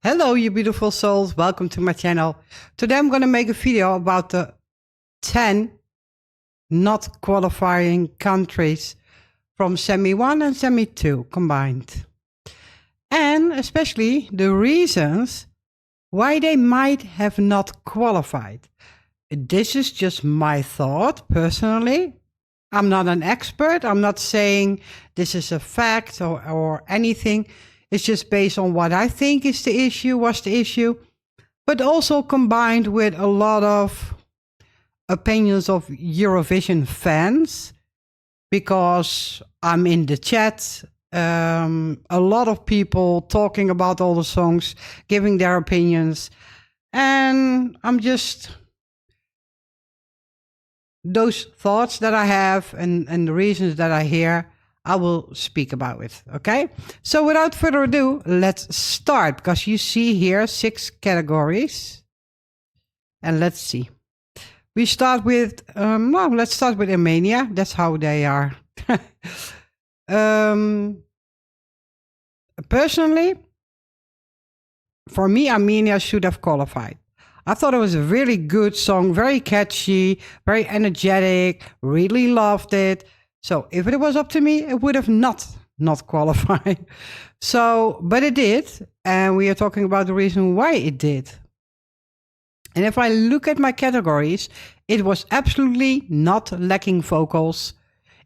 Hello, you beautiful souls. Welcome to my channel. Today I'm going to make a video about the 10 not qualifying countries from semi 1 and semi 2 combined. And especially the reasons why they might have not qualified. This is just my thought personally. I'm not an expert. I'm not saying this is a fact or anything. It's just based on what I think was the issue, but also combined with a lot of opinions of Eurovision fans, because I'm in the chat, a lot of people talking about all the songs, giving their opinions, and I'm just, those thoughts that I have and the reasons that I hear, I will speak about it, okay? So without further ado, let's start, because you see here 6 categories. And let's see. We start with, let's start with Armenia. That's how they are. Personally, for me, Armenia should have qualified. I thought it was a really good song, very catchy, very energetic, really loved it. So if it was up to me, it would have not qualified. So, but it did. And we are talking about the reason why it did. And if I look at my categories, it was absolutely not lacking vocals.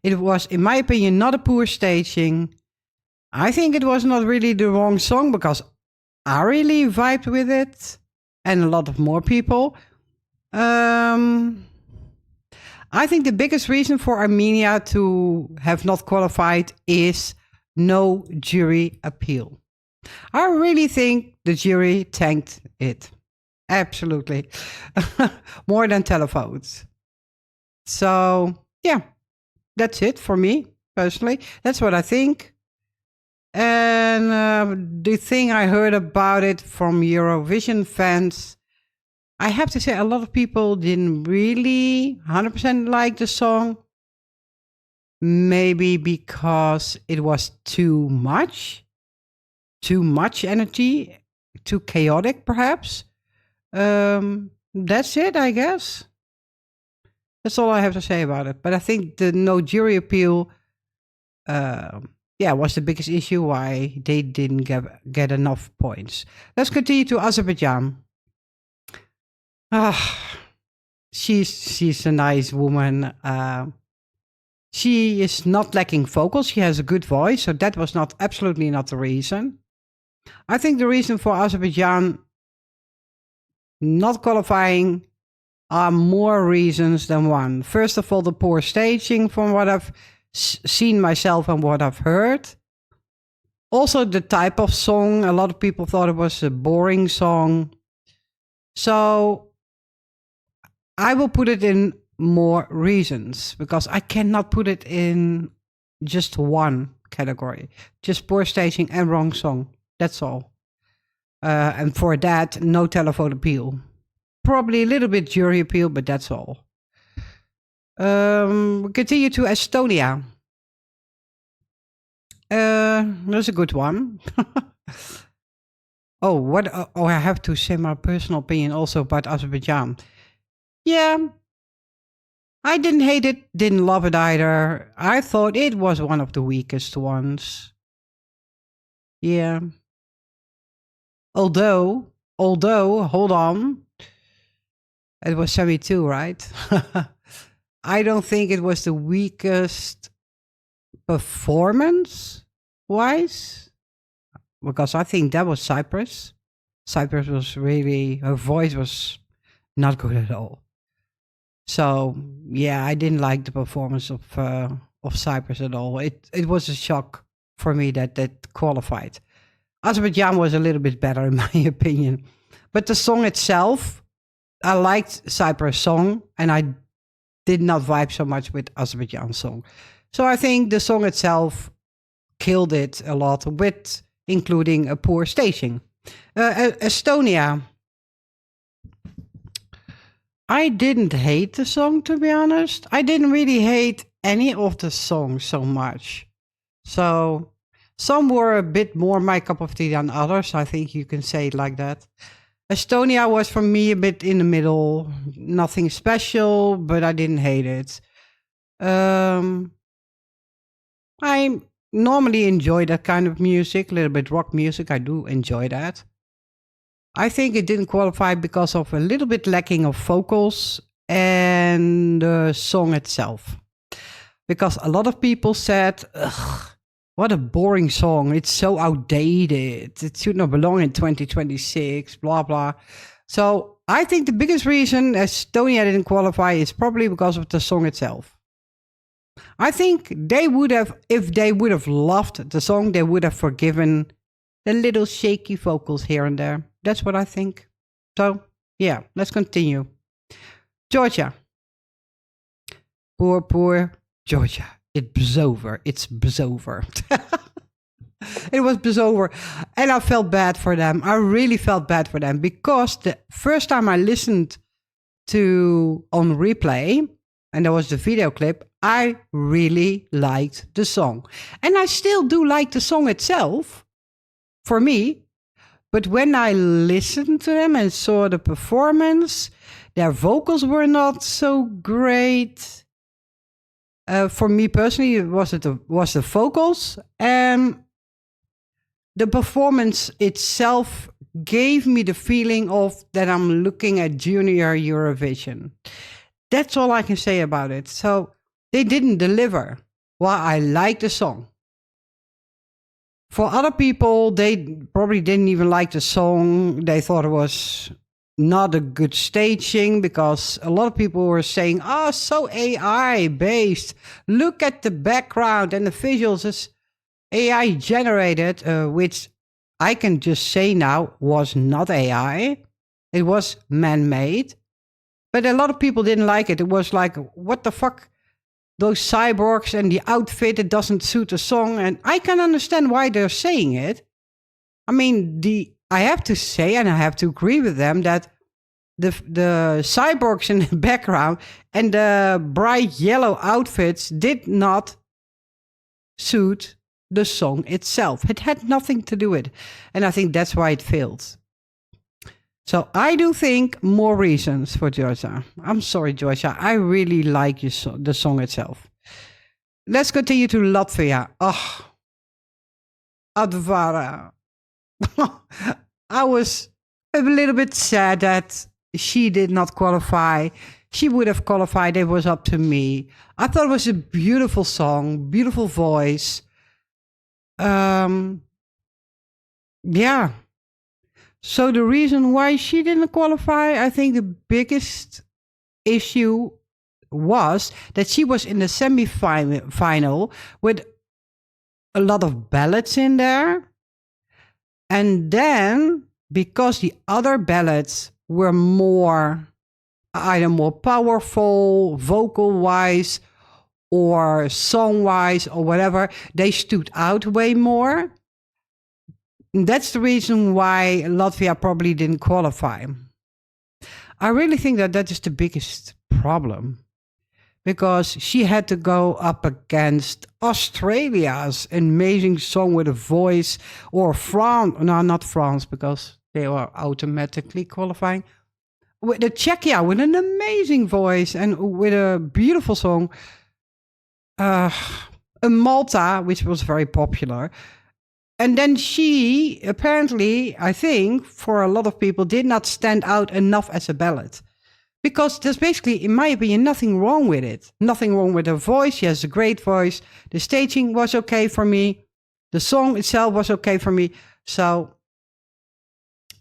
It was, in my opinion, not a poor staging. I think it was not really the wrong song, because I really vibed with it. And a lot of more people. I think the biggest reason for Armenia to have not qualified is no jury appeal. I really think the jury tanked it. Absolutely. More than televotes. So, yeah, that's it for me, personally. That's what I think. And the thing I heard about it from Eurovision fans, I have to say a lot of people didn't really 100% like the song. Maybe because it was too much energy, too chaotic perhaps. That's it, I guess. That's all I have to say about it. But I think the no jury appeal, was the biggest issue why they didn't get enough points. Let's continue to Azerbaijan. She's a nice woman. She is not lacking vocals. She has a good voice, so that was absolutely not the reason. I think the reason for Azerbaijan not qualifying are more reasons than one. First of all, the poor staging from what I've seen myself and what I've heard. Also, the type of song. A lot of people thought it was a boring song. So I will put it in more reasons, because I cannot put it in just one category. Just poor staging and wrong song. That's all. And for that, no televote appeal. Probably a little bit jury appeal, but that's all. We continue to Estonia. That's a good one. I have to say my personal opinion also about Azerbaijan. Yeah, I didn't hate it, didn't love it either. I thought it was one of the weakest ones. Yeah. Although, hold on. It was 72, right? I don't think it was the weakest performance-wise, because I think that was Cyprus. Cyprus was really, her voice was not good at all. So, yeah, I didn't like the performance of Cyprus at all. It was a shock for me that qualified. Azerbaijan was a little bit better in my opinion. But the song itself, I liked Cyprus' song, and I did not vibe so much with Azerbaijan's song. So I think the song itself killed it a lot, with including a poor staging. Estonia. I didn't hate the song, to be honest. I didn't really hate any of the songs so much. So Some were a bit more my cup of tea than others. I think you can say it like that. Estonia was for me a bit in the middle. Nothing special, but I didn't hate it. Um, I normally enjoy that kind of music, a little bit rock music. I do enjoy that. I think it didn't qualify because of a little bit lacking of vocals and the song itself. Because a lot of people said, ugh, what a boring song. It's so outdated. It should not belong in 2026, blah, blah. So I think the biggest reason Estonia didn't qualify is probably because of the song itself. I think they would have, if they would have loved the song, they would have forgiven the little shaky vocals here and there. That's what I think. So, yeah, let's continue. Georgia. Poor Georgia. It's over. It's over. It was over. And I felt bad for them. I really felt bad for them because the first time I listened to on replay, and there was the video clip, I really liked the song. And I still do like the song itself, for me. But when I listened to them and saw the performance, their vocals were not so great. For me personally, it was the vocals, and the performance itself gave me the feeling of that I'm looking at Junior Eurovision. That's all I can say about it. So they didn't deliver. While I like the song. For other people, they probably didn't even like the song. They thought it was not a good staging because a lot of people were saying, oh, so AI based. Look at the background and the visuals is AI generated, which I can just say now was not AI. It was man-made. But a lot of people didn't like it. It was like, what the fuck? Those cyborgs and the outfit, it doesn't suit the song. And I can understand why they're saying it. I mean, I have to say, and I have to agree with them, that the cyborgs in the background and the bright yellow outfits did not suit the song itself. It had nothing to do with it. And I think that's why it failed. So I do think more reasons for Georgia. I'm sorry, Georgia. I really like the song itself. Let's continue to Latvia. Oh, Advara. I was a little bit sad that she did not qualify. She would have qualified. It was up to me. I thought it was a beautiful song, beautiful voice. Yeah. So the reason why she didn't qualify, I think the biggest issue was that she was in the semi-final with a lot of ballads in there. And then, because the other ballads were either more powerful, vocal-wise, or song-wise, or whatever, they stood out way more. That's the reason why Latvia probably didn't qualify. I really think that is the biggest problem. Because she had to go up against Australia's amazing song with a voice, or France, no, not France, because they were automatically qualifying. With the Czechia, with an amazing voice and with a beautiful song. A Malta, which was very popular. And then she, apparently, I think, for a lot of people, did not stand out enough as a ballad. Because there's basically, in my opinion, nothing wrong with it. Nothing wrong with her voice. She has a great voice. The staging was okay for me. The song itself was okay for me. So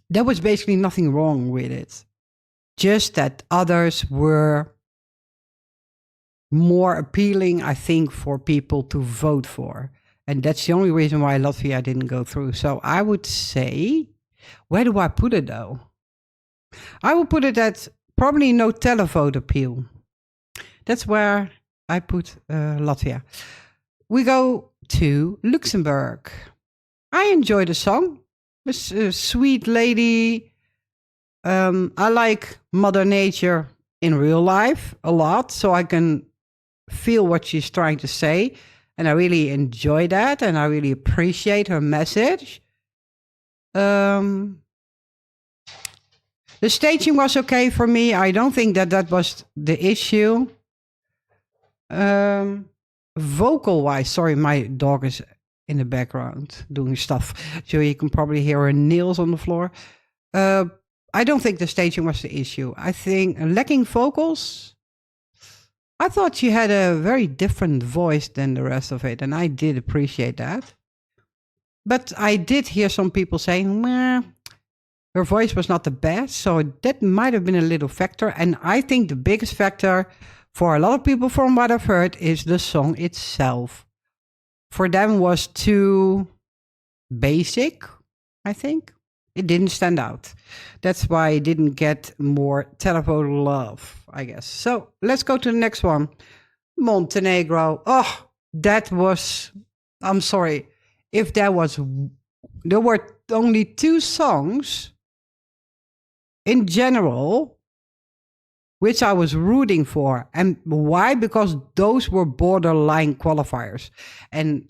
there was basically nothing wrong with it. Just that others were more appealing, I think, for people to vote for. And that's the only reason why Latvia didn't go through. So I would say, where do I put it though? I would put it at probably no televote appeal. That's where I put Latvia. We go to Luxembourg. I enjoy the song. It's a sweet lady. I like Mother Nature in real life a lot, so I can feel what she's trying to say. and I really enjoy that, and I really appreciate her message. Um, the staging was okay for me. I don't think that that was the issue. Um, Vocal wise, sorry, my dog is in the background doing stuff, so you can probably hear her nails on the floor. Uh, I don't think the staging was the issue. I think lacking vocals. I thought she had a very different voice than the rest of it, and I did appreciate that. But I did hear some people saying, "Meh, her voice was not the best," so that might have been a little factor. And I think the biggest factor for a lot of people, from what I've heard, is the song itself. For them was too basic, I think. It didn't stand out. That's why it didn't get more televote love, I guess. So let's go to the next one. Montenegro. Oh, that was, I'm sorry. If there were only 2 songs in general which I was rooting for. And why? Because those were borderline qualifiers. And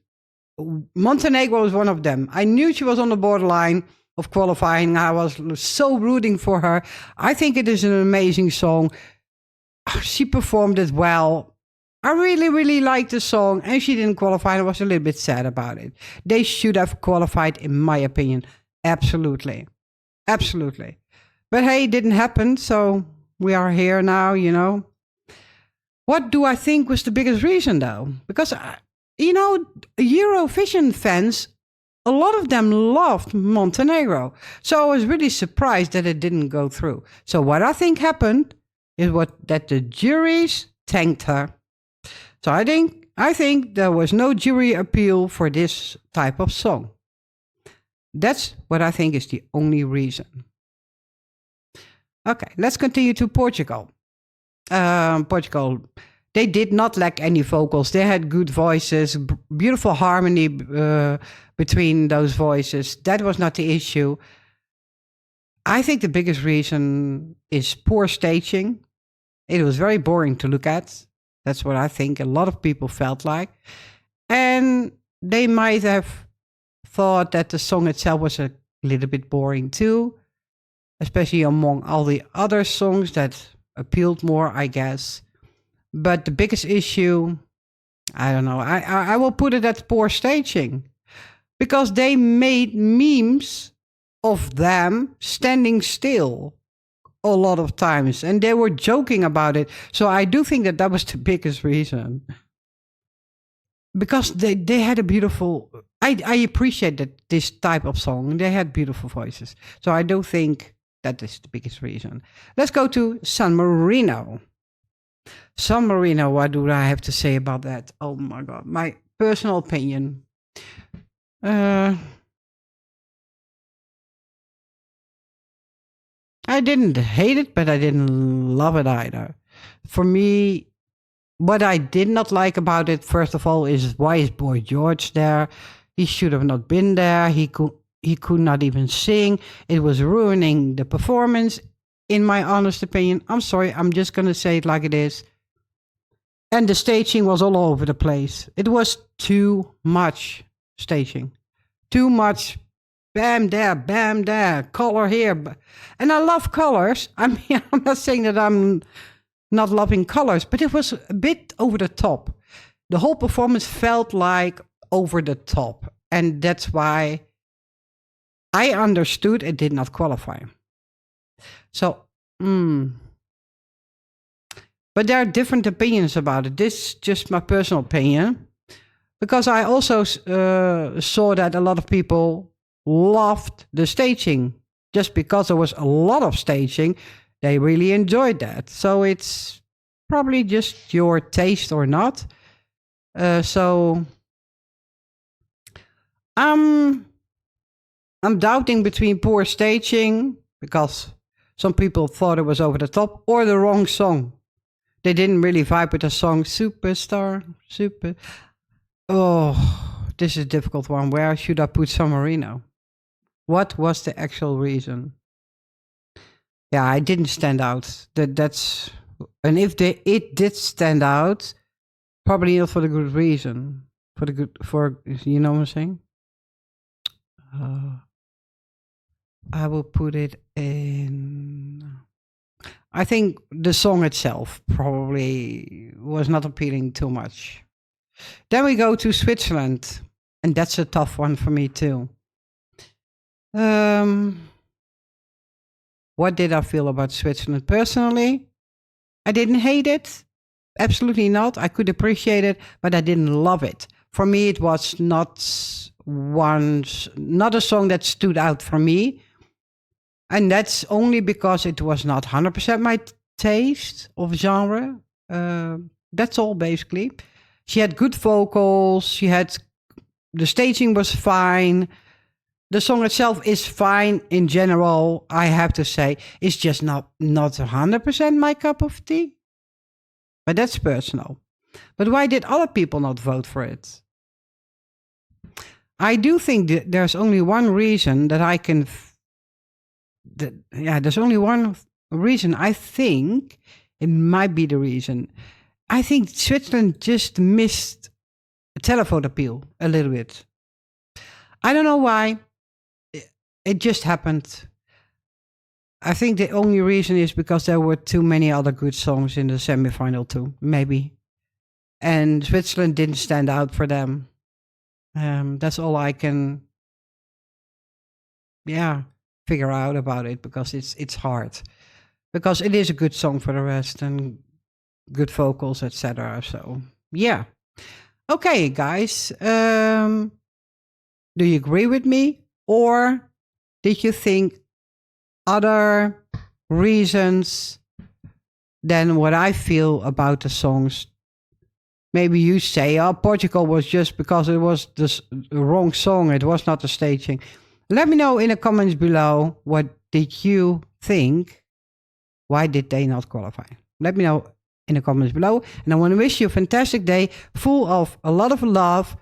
Montenegro was one of them. I knew she was on the borderline of qualifying. I was so rooting for her. I think it is an amazing song. She performed it well. I really, really liked the song, and she didn't qualify. I was a little bit sad about it. They should have qualified, in my opinion. Absolutely. Absolutely. But hey, it didn't happen, so we are here now, you know. What do I think was the biggest reason, though? Because, Eurovision fans, a lot of them loved Montenegro. So I was really surprised that it didn't go through. So what I think happened is that the juries thanked her. So I think there was no jury appeal for this type of song. That's what I think is the only reason. Okay, let's continue to Portugal. Portugal, they did not lack any vocals. They had good voices, beautiful harmony between those voices. That was not the issue. I think the biggest reason is poor staging. It was very boring to look at. That's what I think a lot of people felt like. And they might have thought that the song itself was a little bit boring too, especially among all the other songs that appealed more, I guess. But the biggest issue, I don't know, I will put it at poor staging, because they made memes of them standing still a lot of times, and they were joking about it. So I do think that was the biggest reason, because they had a beautiful, I appreciate that this type of song, they had beautiful voices. So I do think that is the biggest reason. Let's go to San Marino. San Marino, what do I have to say about that? Oh my God, my personal opinion. I didn't hate it, but I didn't love it either. For me, what I did not like about it, first of all, is why is Boy George there? He should have not been there. He could not even sing. It was ruining the performance, in my honest opinion. I'm sorry, I'm just going to say it like it is. And the staging was all over the place. It was too much staging. Too much bam there, color here. And I love colors. I mean, I'm not saying that I'm not loving colors, but it was a bit over the top. The whole performance felt like over the top. And that's why I understood it did not qualify. So, but there are different opinions about it. This is just my personal opinion, because I also saw that a lot of people loved the staging. Just because there was a lot of staging, they really enjoyed that. So it's probably just your taste or not. So I'm doubting between poor staging, because some people thought it was over the top, or the wrong song. They didn't really vibe with the song Superstar. Oh, this is a difficult one. Where should I put San Marino? What was the actual reason? Yeah, I didn't stand out. That's and if it did stand out, probably not for the good reason. For the good, for, you know what I'm saying? Uh, I will put it in. I think the song itself probably was not appealing too much. Then we go to Switzerland, and that's a tough one for me too. Um, what did I feel about Switzerland personally? I didn't hate it. Absolutely not. I could appreciate it, but I didn't love it. For me, it was not a song that stood out for me. And that's only because it was not 100% my taste of genre. That's all basically. She had good vocals. The staging was fine. The song itself is fine in general, I have to say. It's just not 100% my cup of tea. But that's personal. But why did other people not vote for it? I do think that there's only one reason that I can. There's only one reason. I think it might be the reason. I think Switzerland just missed a telephone appeal a little bit. I don't know why. It just happened. I think the only reason is because there were too many other good songs in the semifinal too, maybe. And Switzerland didn't stand out for them. That's all I can, figure out about it, because it's hard. Because it is a good song for the rest and good vocals, etc. So yeah. Okay, guys. Do you agree with me, or did you think other reasons than what I feel about the songs? Maybe you say, oh, Portugal was just because it was the wrong song. It was not the staging. Let me know in the comments below, what did you think? Why did they not qualify? Let me know in the comments below. And I want to wish you a fantastic day full of a lot of love,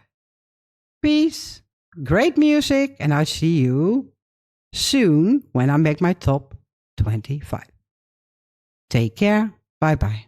peace, great music. And I'll see you soon when I make my top 25. Take care. Bye-bye.